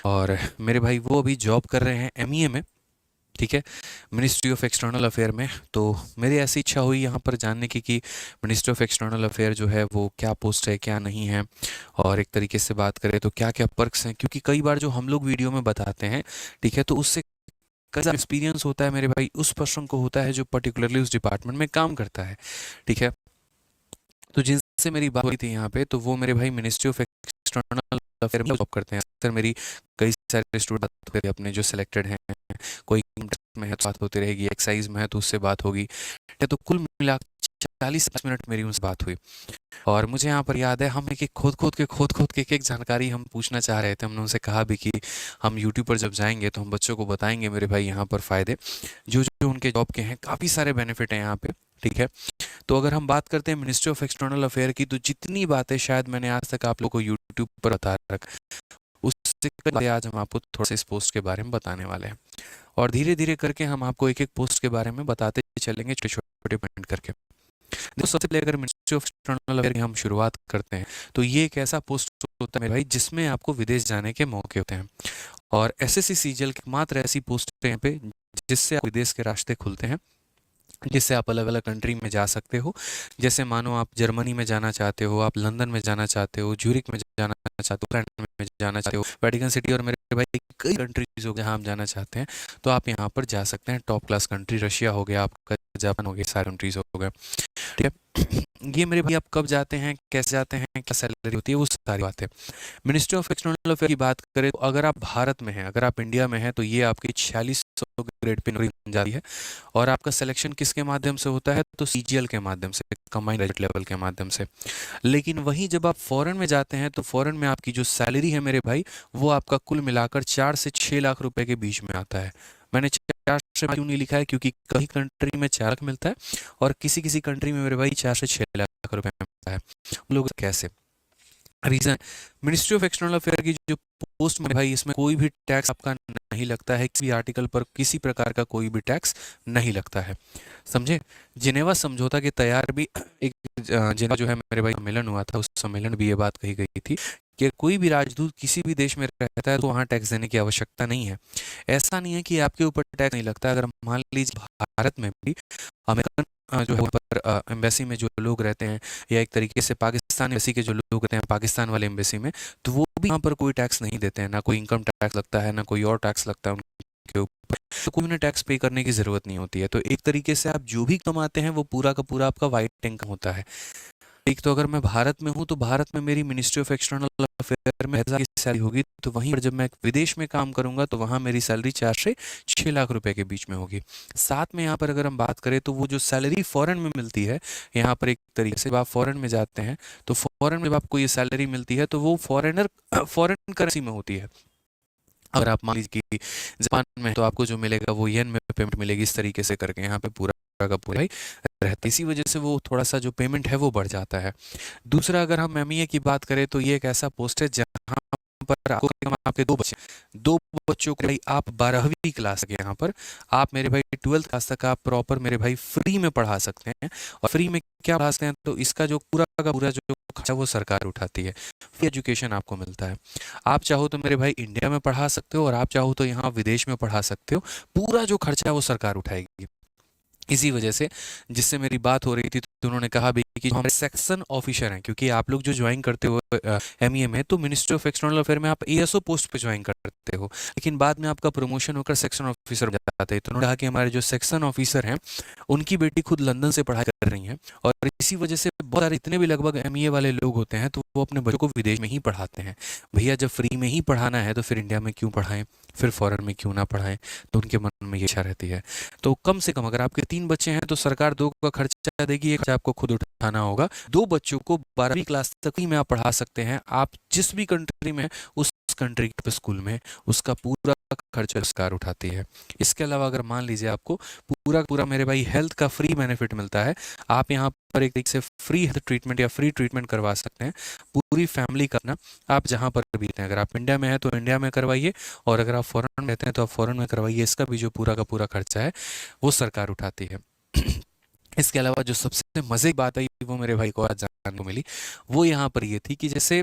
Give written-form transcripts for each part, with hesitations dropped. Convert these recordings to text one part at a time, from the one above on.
और मेरे भाई वो अभी जॉब कर रहे हैं एमईए में, ठीक है, मिनिस्ट्री ऑफ एक्सटर्नल अफेयर में। तो मेरी ऐसी इच्छा हुई यहाँ पर जानने की कि मिनिस्ट्री ऑफ एक्सटर्नल अफेयर जो है वो क्या पोस्ट है क्या नहीं है, और एक तरीके से बात करें तो क्या क्या पर्क्स हैं, क्योंकि कई बार जो हम लोग वीडियो में बताते हैं, ठीक है, तो उससे कई सारा एक्सपीरियंस होता है मेरे भाई उस पर्सन को होता है जो पर्टिकुलरली उस डिपार्टमेंट में काम करता है, ठीक है। तो जिनसे मेरी बात हुई थी यहाँ पे, तो वो मेरे भाई मिनिस्ट्री ऑफ एक्सटर्नल अफेयर में जॉब करते हैं। सर मेरी कई सारे स्टूडेंट अपने जो सिलेक्टेड हैं, कोई में है तो बात होती रहेगी, एक्साइज में है तो उससे बात होगी, तो कुल मिला 40 मिनट मेरी उनसे बात हुई। और मुझे यहाँ पर याद है हम एक एक खोद खोद के एक जानकारी हम पूछना चाह रहे थे। हमने उनसे कहा भी कि हम यूट्यूब पर जब जाएंगे तो हम बच्चों को बताएंगे मेरे भाई यहाँ पर फ़ायदे जो जो उनके जॉब के हैं, काफ़ी सारे बेनिफिट हैं यहाँ पे, ठीक है। तो अगर हम बात करते हैं मिनिस्ट्री ऑफ एक्सटर्नल अफेयर की, तो जितनी बातें शायद मैंने आज तक आप लोग को यूट्यूब पर बता रखा, उससे कई बातें आज हम आपको थोड़ा सा इस पोस्ट के बारे में बताने वाले हैं। और धीरे धीरे करके हम आपको एक एक पोस्ट के बारे में बताते चलेंगे, छोटे छोटे पॉइंट करके। देखो सबसे पहले अगर मिनिस्ट्री ऑफ एक्सटर्नल अफेयर की हम शुरुआत करते हैं, तो ये एक ऐसा पोस्ट होता है मेरे भाई जिसमें आपको विदेश जाने के मौके होते हैं। और एसएससी सीजीएल की मात्र ऐसी पोस्ट है यहाँ पे जिससे आप विदेश के रास्ते खुलते हैं, जिससे आप अलग अलग कंट्री में जा सकते हो। जैसे मानो आप जर्मनी में जाना चाहते हो, आप लंदन में जाना चाहते हो, ज्यूरिक में जाना चाहते हो, पोलैंड में जाना चाहते हो, वेटिकन सिटी, और मेरे भाई कई कंट्रीज हो गए जहाँ आप जाना चाहते हैं, तो आप यहाँ पर जा सकते हैं। टॉप क्लास कंट्री रशिया हो गया आपका, जापान हो गया, सारे कंट्रीज हो गए, ठीक है। ये मेरे भाई आप कब जाते हैं, कैसे जाते हैं, क्या सैलरी होती है, वो सारी बातें। मिनिस्ट्री ऑफ एक्सटर्नल अफेयर की बात करें तो अगर आप भारत में हैं, अगर आप इंडिया में हैं, तो ये आपकी 4600 ग्रेड पे नौकरी बन जाती है। और आपका सिलेक्शन किसके माध्यम से होता है, तो सीजीएल के माध्यम से, कंबाइंड ग्रेजुएट लेवल के माध्यम से। लेकिन वहीं जब आप फॉरेन में जाते हैं, तो फॉरेन में आपकी जो सैलरी है मेरे भाई, वो आपका कुल मिलाकर 4 से 6 लाख रुपए के बीच में आता है। मैंने 4 से क्यों नहीं लिखा है, क्योंकि कई कंट्री में 4 लाख मिलता है और किसी किसी कंट्री में मेरे भाई 4 से 6 लाख रुपए मिलता है। उन लोग कैसे, reason, ministry of external affair की जो पोस्ट में भाई, इसमें कोई भी टैक्स आपका नहीं लगता है, किसी भी आर्टिकल पर किसी प्रकार का कोई भी टैक्स नहीं लगता है, समझे। जिनेवा समझौता के तैयार भी एक जिनेवा जो है मेरे भाई सम्मेलन हुआ था, उस सम्मेलन में भी ये बात कही गई थी कि कोई भी राजदूत किसी भी देश में रहता है तो वहाँ टैक्स देने की आवश्यकता नहीं है। ऐसा नहीं है कि आपके ऊपर टैक्स नहीं लगता। अगर मान लीजिए भारत में भी अमेरिकन जो है पर एम्बेसी में जो लोग रहते हैं, या एक तरीके से पाकिस्तान एम्बेसी के जो लोग रहते हैं पाकिस्तान वाले एम्बेसी में, तो वो भी यहाँ पर कोई टैक्स नहीं देते हैं, ना कोई इनकम टैक्स लगता है, ना कोई और टैक्स लगता है उनके ऊपर, तो कोई उन्हें टैक्स पे करने की ज़रूरत नहीं होती है। तो एक तरीके से आप जो भी कमाते हैं वो पूरा का पूरा आपका वाइट इनकम होता है। एक तो अगर मैं भारत में हूँ तो भारत में मेरी मिनिस्ट्री ऑफ एक्सटर्नल अफेयर में 1000 की सैलरी होगी, तो वहीं पर जब मैं विदेश में काम करूंगा तो वहाँ मेरी सैलरी 4 से 6 लाख रुपए के बीच में होगी। साथ में यहाँ पर अगर हम बात करें तो वो जो सैलरी फॉरेन में मिलती है, यहाँ पर एक तरीके से आप फॉरेन में जाते हैं तो फॉरेन में जब आपको ये सैलरी मिलती है तो वो फॉरेन करेंसी में होती है। अगर आप मान लीजिए कि जापान में हैं, तो आपको जो मिलेगा वो येन में पेमेंट मिलेगी, इस तरीके से करके यहाँ पे पूरा का पूरा ही रहता है। इसी वजह से वो थोड़ा सा जो पेमेंट है वो बढ़ जाता है। दूसरा अगर हम एमईए की बात करें तो ये एक ऐसा पोस्ट है जहाँ पर आपको कम आपके दो बच्चों को भाई आप 12वीं क्लास तक यहाँ पर आप मेरे भाई 12th क्लास तक आप प्रॉपर मेरे भाई फ्री में पढ़ा सकते हैं। और फ्री में क्या पढ़ा सकते हैं, तो इसका जो पूरा का पूरा जो खर्चा वो सरकार उठाती है, फ्री एजुकेशन आपको मिलता है। आप चाहो तो मेरे भाई इंडिया में पढ़ा सकते हो और आप चाहो तो यहाँ विदेश में पढ़ा सकते हो, पूरा जो खर्चा है वो सरकार उठाएगी। इसी वजह से जिससे मेरी बात हो रही थी तो उन्होंने कहा भी कि जो हमारे सेक्शन ऑफिसर हैं, क्योंकि आप लोग जो ज्वाइन करते हो एमईए में, तो मिनिस्ट्री ऑफ एक्सटर्नल अफेयर में आप एएसओ पोस्ट पे ज्वाइन करते हो, लेकिन बाद में आपका प्रमोशन होकर सेक्शन ऑफिसर बन जाते हैं। तो उन्होंने कहा कि हमारे जो सेक्शन ऑफिसर हैं उनकी बेटी खुद लंदन से पढ़ाई कर रही हैं, और इसी वजह से बहुत सारे इतने भी लगभग एमईए वाले लोग होते हैं तो वो अपने बच्चों को विदेश में ही पढ़ाते हैं। भैया जब फ्री में ही पढ़ाना है तो फिर इंडिया में क्यों पढ़ाएं, फिर फॉरेन में क्यों ना पढ़ाएं। तो उनके मन में ये इच्छा रहती है। तो कम से कम अगर आपके 3 बच्चे हैं तो सरकार 2 का खर्चा देगी, एक खर्चा आपको खुद उठाना होगा। 2 बच्चों को 12वीं क्लास तक ही में आप पढ़ा सकते हैं। आप जिस भी कंट्री में उस कंट्री के स्कूल में उसका पूरा खर्चा सरकार उठाती है। इसके अलावा अगर मान लीजिए आपको पूरा पूरा मेरे भाई हेल्थ का फ्री बेनिफिट मिलता है, आप यहाँ पर एक तरीके से फ्री हेल्थ ट्रीटमेंट या फ्री ट्रीटमेंट करवा सकते हैं पूरी फैमिली का ना। आप जहाँ पर भी हैं, अगर आप इंडिया में हैं तो इंडिया में करवाइए, और अगर आप फॉरेन में रहते हैं तो आप फॉरेन में करवाइए। इसका भी जो पूरा का पूरा खर्चा है वो सरकार उठाती है। इसके अलावा जो सबसे मज़े की बात आई वो मेरे भाई को आज जानने को मिली, वो यहाँ पर ये थी कि जैसे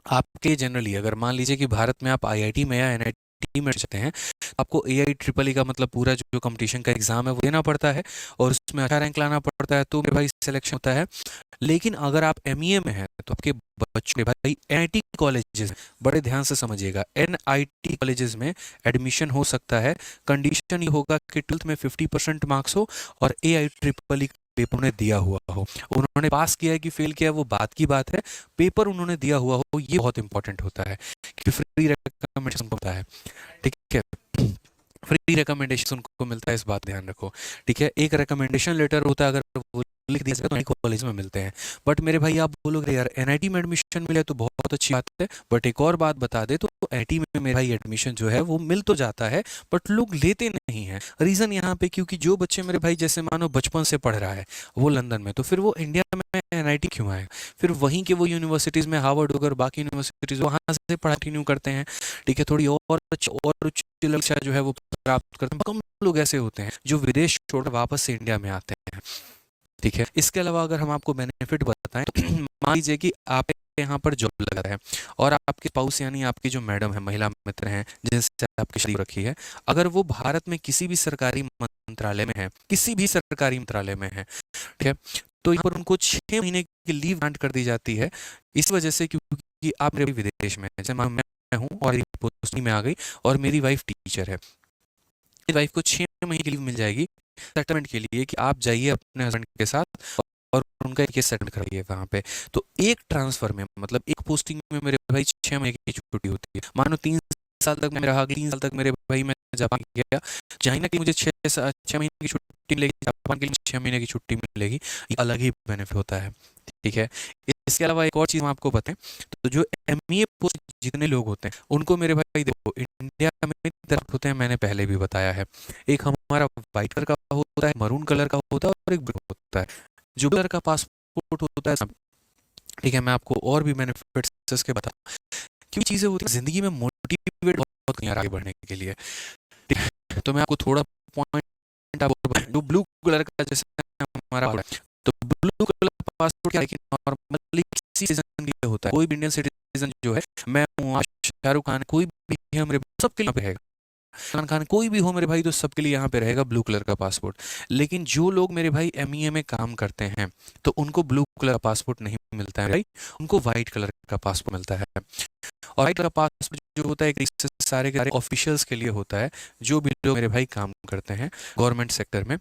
आपके जनरली अगर मान लीजिए कि भारत में आप आईआईटी में या एनआईटी में जाते हैं, तो आपको एआई ट्रिपल ई का मतलब पूरा जो कंपटीशन का एग्जाम है वो देना पड़ता है और उसमें अच्छा रैंक लाना पड़ता है, तो मेरे भाई सिलेक्शन होता है। लेकिन अगर आप एमईए में हैं तो आपके बच्चे भाई एनआईटी कॉलेजेस, बड़े ध्यान से समझिएगा, एनआईटी कॉलेजेस में एडमिशन हो सकता है। कंडीशन ये होगा कि 12th में 50% मार्क्स हो और एआई ट्रिपल ई पेपर उन्हें दिया हुआ हो। उन्होंने पास किया है कि फेल किया है वो बात की बात है, पेपर उन्होंने दिया हुआ हो ये बहुत इंपॉर्टेंट होता है कि फ्री रिकमेंडेशन होता है। ठीक है, फ्री रिकमेंडेशन उनको मिलता है, इस बात ध्यान रखो। ठीक है, एक रिकमेंडेशन लेटर होता है, अगर वो लिख दिया जाए तो कॉलेज में मिलते हैं। बट मेरे भाई आप बोलोगे यार एनआईटी में एडमिशन मिले तो बहुत अच्छी बात है, बट एक और बात बता दे तो एनआईटी में मेरे भाई एडमिशन जो है वो मिल तो जाता है बट लोग लेते नहीं हैं। रीज़न यहाँ पे क्योंकि जो बच्चे मेरे भाई जैसे मानो बचपन से पढ़ रहा है वो लंदन में, तो फिर वो इंडिया में एनआईटी क्यों आएगा? फिर वहीं के वो यूनिवर्सिटीज़ में हार्वर्ड वगैरह बाकी यूनिवर्सिटीज़ वहाँ से पढ़ाई कंटिन्यू करते हैं। ठीक है, थोड़ी और उच्च शिक्षा जो है वो प्राप्त करते हैं। कम लोग ऐसे होते हैं जो विदेश छोड़कर वापस से इंडिया में आते हैं। ठीक है, इसके अलावा अगर हम आपको बेनिफिट बताएं तो मान लीजिए कि आप यहाँ पर जॉब लगा है और आपके स्पाउस यानी आपकी जो मैडम है, महिला मित्र हैं जिनसे आपकी शादी हो रखी है, अगर वो भारत में किसी भी सरकारी मंत्रालय में है, किसी भी सरकारी मंत्रालय में है, ठीक है, तो यहाँ पर उनको 6 महीने की लीव ग्रांट कर दी जाती है। इस वजह से क्योंकि आप मेरे विदेश में हैं, जैसे मान मैं हूँ और पोस्टिंग में आ गई और मेरी वाइफ टीचर है, मेरी वाइफ को 6 महीने की लीव मिल जाएगी सेटलमेंट के लिए कि आप जाइए अपने हस्बैंड के साथ और उनका एक सेटलमेंट कराइए वहाँ पे। तो एक ट्रांसफर में मतलब एक पोस्टिंग में मेरे भाई 6 महीने की छुट्टी होती है। मानो 3 साल तक मैं रहा, 3 साल तक मेरे भाई मैं जापान गया, चाइना की मुझे 6 महीने की छुट्टी मिलेगी, जापान के लिए 6 महीने की छुट्टी मिलेगी, ये अलग ही बेनिफिट होता है। ठीक है, इसके अलावा एक और चीज़ हम आपको बताएं तो जो एमईए पोस्ट जितने लोग होते हैं उनको मेरे भाई देखो इंडिया में तरफ होते हैं, मैंने पहले भी बताया है। एक हमारा व्हाइट कलर का होता है, मरून कलर का होता है और एक ब्लू होता है। जो कलर का पासपोर्ट होता है, ठीक है, मैं आपको और भी बेनिफिट्स इसके बता, क्योंकि चीज़ें होती हैं जिंदगी में मोटिवेट बहुत नहीं आगे बढ़ने के लिए। ठीक है, तो मैं आपको थोड़ा पॉइंट आपको जो ब्लू कलर का जैसे हमारा है, तो ब्लू कलर का पासपोर्ट क्या है कि नॉर्मली किसी सीजन के लिए होता है। कोई भी इंडियन सिटीजन जो है, मैं हूँ, शाहरुख खान, कोई भी है मेरे सबके लिए रहेगा, सलमान खान, कोई भी हो मेरे भाई तो सबके लिए यहाँ पे रहेगा ब्लू कलर का पासपोर्ट। लेकिन जो लोग मेरे भाई एमईए में काम करते हैं तो उनको ब्लू कलर का पासपोर्ट नहीं मिलता है भाई, उनको व्हाइट कलर का पासपोर्ट मिलता है। और व्हाइट कलर का पासपोर्ट जो होता है एक सारे के सारे ऑफिशियल्स के लिए होता है, जो भी लोग मेरे भाई काम करते हैं गवर्नमेंट सेक्टर में।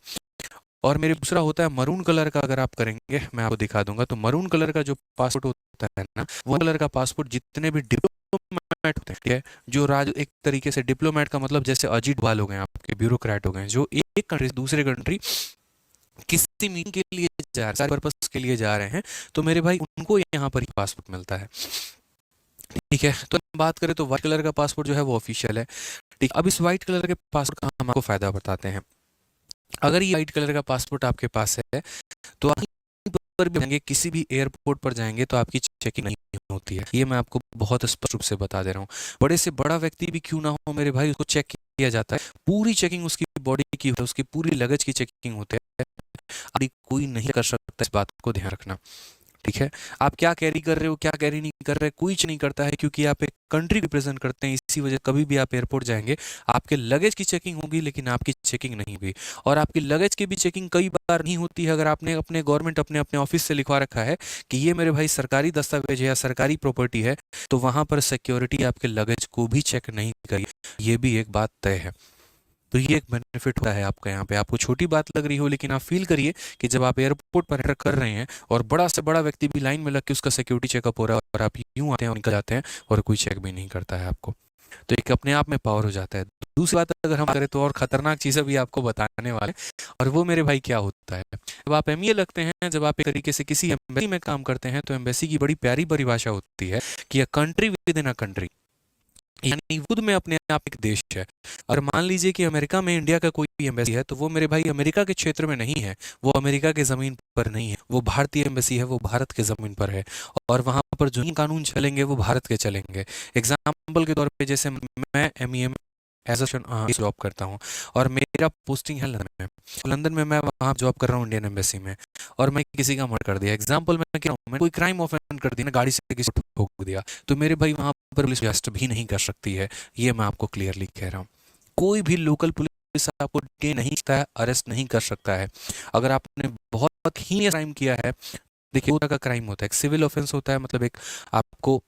और मेरे दूसरा होता है मरून कलर का, अगर आप करेंगे मैं आपको दिखा दूंगा, तो मरून कलर का जो पासपोर्ट होता है ना, वो कलर का पासपोर्ट जितने भी डिप्लोमेट होते हैं, ठीक है, जो राज एक तरीके से डिप्लोमेट का मतलब जैसे अजीत डोभाल हो गए, आपके ब्यूरोक्रेट हो गए, जो एक कंट्री से दूसरे कंट्री किसी मीटिंग के लिए जा रहे हैं, पर्पस के लिए जा रहे हैं, तो मेरे भाई उनको यहाँ पर ही पासपोर्ट मिलता है। ठीक है, तो बात करें तो व्हाइट कलर का पासपोर्ट जो है वो ऑफिशियल है। ठीक, अब इस व्हाइट कलर के पासपोर्ट का हम आपको फायदा बताते हैं। अगर ये व्हाइट कलर का पासपोर्ट आपके पास है तो आप पर भी जाएंगे, किसी भी एयरपोर्ट पर जाएंगे तो आपकी चेकिंग नहीं होती है, ये मैं आपको बहुत स्पष्ट रूप से बता दे रहा हूँ। बड़े से बड़ा व्यक्ति भी क्यों ना हो मेरे भाई, उसको चेक किया जाता है, पूरी चेकिंग उसकी बॉडी की, उसकी पूरी लगेज की चेकिंग होती है। अभी कोई नहीं कर सकता, इस बात को ध्यान रखना। ठीक है, आप क्या कैरी कर रहे हो, क्या कैरी नहीं कर रहे, कोई नहीं करता है, क्योंकि आप एक कंट्री रिप्रेजेंट करते हैं। इसी वजह कभी भी आप एयरपोर्ट जाएंगे आपके लगेज की चेकिंग होगी लेकिन आपकी चेकिंग नहीं हुई। और आपकी लगेज की भी चेकिंग कई बार नहीं होती है अगर आपने अपने गवर्नमेंट अपने अपने ऑफिस से लिखवा रखा है कि ये मेरे भाई सरकारी दस्तावेज है या सरकारी प्रॉपर्टी है, तो वहां पर सिक्योरिटी आपके लगेज को भी चेक नहीं करी, ये भी एक बात तय है। तो ये एक बेनिफिट होता है आपका यहाँ पे। आपको छोटी बात लग रही हो लेकिन आप फील करिए कि जब आप एयरपोर्ट पर एंटर कर रहे हैं और बड़ा से बड़ा व्यक्ति भी लाइन में लग के उसका सिक्योरिटी चेकअप हो रहा है और आप यूं आते हैं और निकल जाते हैं और कोई चेक भी नहीं करता है आपको, तो एक अपने आप में पावर हो जाता है। दूसरी बात अगर हम करें तो और खतरनाक चीज़ें भी आपको बताने वाले, और वो मेरे भाई क्या होता है, जब आप एमईए लगते हैं, जब आप एक तरीके से किसी एम्बेसी में काम करते हैं, तो एम्बेसी की बड़ी प्यारी परिभाषा होती है कि a country with in a country, यानी खुद में अपने आप एक देश है। और मान लीजिए कि अमेरिका में इंडिया का कोई भी एम्बेसी है तो वो मेरे भाई अमेरिका के क्षेत्र में नहीं है, वो अमेरिका के ज़मीन पर नहीं है, वो भारतीय एम्बेसी है, वो भारत के ज़मीन पर है। और वहाँ पर जो कानून चलेंगे वो भारत के चलेंगे। एग्जाम्पल के तौर पे जैसे मैं एमईए एज अ जॉब करता हूँ और मेरा पोस्टिंग है लंदन में। लंदन में मैं वहाँ जॉब कर रहा हूँ इंडियन एम्बेसी में, और मैं किसी का मर्डर कर दिया, एग्जाम्पल मैं क्या हूँ, मैं कोई क्राइम ऑफेंस कर दिया ना, गाड़ी से किसी को ठोक दिया, तो मेरे भाई वहाँ पर पुलिस अरेस्ट भी नहीं कर सकती है। ये मैं आपको क्लियरली कह रहा हूँ। कोई भी लोकल पुलिस आपको डिटेन नहीं सकता है, अरेस्ट नहीं कर सकता है। अगर आपने बहुत ही क्राइम किया है, देखिए दो तरह का क्राइम होता है, एक सिविल ऑफेंस होता है, मतलब एक आपको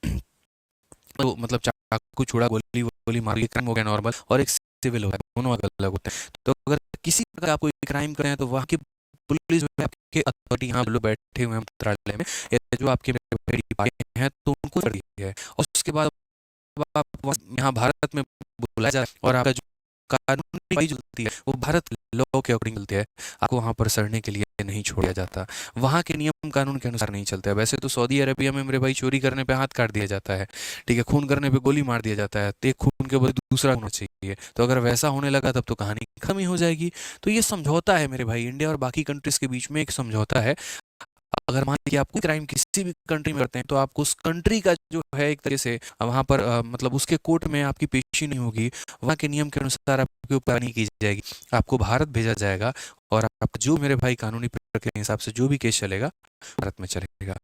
तो मतलब चाकू छुड़ा गोली गोली मार के क्राइम हो गया नॉर्मल, और एक सिविल होता है, दोनों अलग अलग होते हैं। तो अगर किसी प्रकार आप कोई क्राइम करें तो वहाँ की पुलिस जो है आपके अथॉरिटी, यहाँ लोग बैठे हुए हैं मंत्रालय में, या जो आपके डिपार्टमेंट हैं तो उनको कर दी है, और उसके बाद आप यहाँ भारत में बुलाया जाता है, और आपका जो कानूनी जो होती है वो भारत लॉ के अकॉर्डिंग चलती है। आपको वहाँ पर सड़ने के लिए नहीं छोड़ा जाता, वहाँ के नियम कानून के अनुसार नहीं चलता है। वैसे तो सऊदी अरेबिया में मेरे भाई चोरी करने पे हाथ काट दिया जाता है, ठीक है, खून करने पे गोली मार दिया जाता है, तो एक खून के बदले दूसरा होना चाहिए। तो अगर वैसा होने लगा तब तो कहानी खत्म ही हो जाएगी। तो ये समझौता है मेरे भाई, इंडिया और बाकी कंट्रीज के बीच में एक समझौता है। अगर मान लीजिए आप कोई क्राइम किसी भी कंट्री में करते हैं तो आपको उस कंट्री का जो है एक तरीके से वहाँ पर मतलब उसके कोर्ट में आपकी पेशी नहीं होगी, वहाँ के नियम के अनुसार आपके ऊपर नहीं की जाएगी, आपको भारत भेजा जाएगा, और आप जो मेरे भाई कानूनी प्रक्रिया के हिसाब से जो भी केस चलेगा भारत में चलेगा,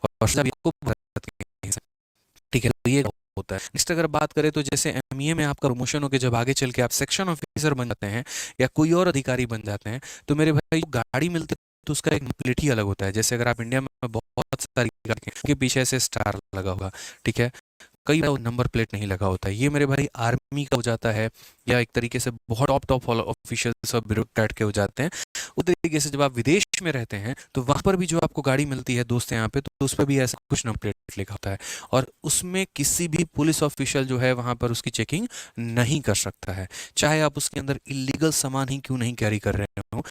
और सजा भी आपको भारत के हिसाब से। ठीक है, तो ये होता है। नेक्स्ट अगर बात करें तो जैसे एमईए में आपका प्रमोशन होकर जब आगे चल के आप सेक्शन ऑफिसर बन जाते हैं या कोई और अधिकारी बन जाते हैं, तो मेरे भाई गाड़ी मिलती है तो उसका एक प्लेट ही अलग होता है। जैसे अगर आप इंडिया में बहुत सारी गाड़ी के पीछे से स्टार लगा होगा, ठीक है, कई बार नंबर प्लेट नहीं लगा होता है, ये मेरे भाई आर्मी का हो जाता है, या एक तरीके से बहुत टॉप टॉप ऑफिशियल्स और ब्यूरोक्रेट के हो जाते हैं। उस तरीके से जब आप विदेश में रहते हैं तो वहां पर भी जो आपको गाड़ी मिलती है दोस्त यहाँ पे, तो उस पर भी ऐसा कुछ नंबर प्लेट लिखा होता है, और उसमें किसी भी पुलिस ऑफिशियल जो है वहां पर उसकी चेकिंग नहीं कर सकता है, चाहे आप उसके अंदर इलीगल सामान ही क्यों नहीं कैरी कर रहे हो।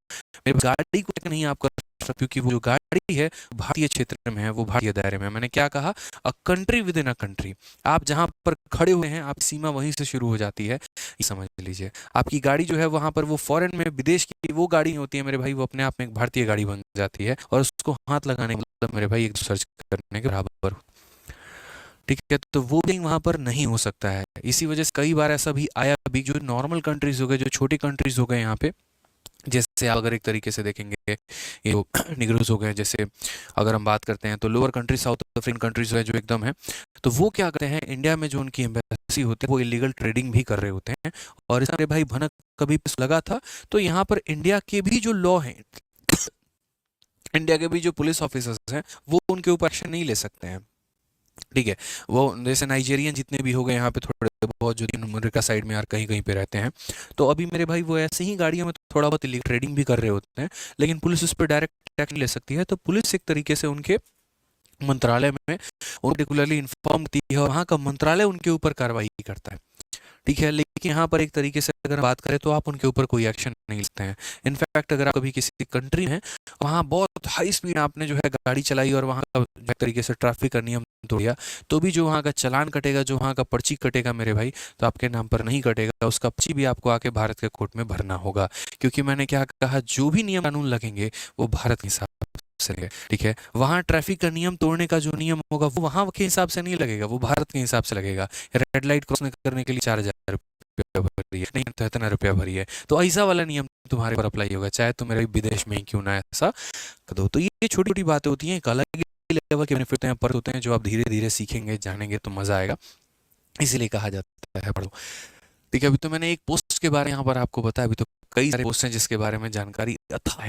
मेरी गाड़ी को चेक नहीं आप कर सकते, क्योंकि वो जो गाड़ी है भारतीय क्षेत्र में है, वो भारतीय दायरे में है। मैंने क्या कहा, a country with in a country, आप जहां पर खड़े हुए हैं आपकी सीमा वहीं से शुरू हो जाती है, ये समझ लीजिए। आपकी गाड़ी जो है वहां पर वो फॉरेन में विदेश की वो गाड़ी होती है मेरे भाई, वो अपने आप में एक भारतीय गाड़ी बन जाती है, और उसको हाथ लगाने का मतलब मेरे भाई एक सर्च करने के बराबर, ठीक है। तो वो भी वहां पर नहीं हो सकता है। इसी वजह से कई बार ऐसा भी आया भी, जो नॉर्मल कंट्रीज हो गए, जो छोटी कंट्रीज हो गए यहाँ पे, जैसे आप अगर एक तरीके से देखेंगे ये जो निग्रोज हो गए, जैसे अगर हम बात करते हैं तो lower countries, south African countries है जो एकदम है, तो वो क्या करते हैं, इंडिया में जो उनकी एम्बेसी होती है वो इलीगल ट्रेडिंग भी कर रहे होते हैं। और इस भाई भनक कभी लगा था, तो यहाँ पर इंडिया के भी जो लॉ हैं, इंडिया के भी जो पुलिस ऑफिसर्स हैं वो उनके ऊपर एक्शन नहीं ले सकते हैं, ठीक है। वो जैसे नाइजीरियन जितने भी हो गए यहाँ पे थोड़े बहुत, जो अमेरिका साइड में यार कहीं कहीं पे रहते हैं, तो अभी मेरे भाई वो ऐसे ही गाड़ियों में थोड़ा बहुत इलीगल ट्रेडिंग भी कर रहे होते हैं, लेकिन पुलिस उस पर डायरेक्ट एक्शन ले सकती है। तो पुलिस एक तरीके से उनके मंत्रालय में पर्टिकुलरली इन्फॉर्म करती है, और वहाँ का मंत्रालय उनके ऊपर कार्रवाई करता है, ठीक है। लेकिन यहाँ पर एक तरीके से अगर बात करें तो आप उनके ऊपर कोई एक्शन नहीं लेते हैं। इनफैक्ट अगर आप कभी किसी कंट्री में वहाँ बहुत हाई स्पीड आपने जो है गाड़ी चलाई और वहाँ का एक तरीके से ट्रैफिक का नियम तोड़ दिया, तो भी जो वहाँ का चालान कटेगा, जो वहाँ का पर्ची कटेगा मेरे भाई, तो आपके नाम पर नहीं कटेगा, उसका पर्ची भी आपको आके भारत के कोर्ट में भरना होगा। क्योंकि मैंने क्या कहा, जो भी नियम कानून लगेंगे वो भारत के हिसाब से लगेगा, ठीक है। वहाँ ट्रैफिक का नियम तोड़ने का जो नियम होगा वो वहाँ के हिसाब से नहीं लगेगा, वो भारत के हिसाब से लगेगा। रेड लाइट क्रॉस करने के लिए 4,000 रुपया भरी है, नहीं तो इतना रुपया भरी है, तो ऐसा वाला नियम तुम्हारे पर अप्लाई होगा, चाहे तुम मेरे विदेश में ही क्यों ना ऐसा कर दो। तो ये छोटी छोटी बातें होती हैं, एक अलग ही लेवल के बेनिफिट हैं, पर होते हैं जो आप धीरे धीरे सीखेंगे जानेंगे तो मजा आएगा, इसीलिए कहा जाता है पढ़ो। ठीक है, अभी तो मैंने एक पोस्ट के बारे में यहाँ पर आपको बताया, अभी तो कई सारे पोस्ट हैं जिसके बारे में जानकारी अथाह है।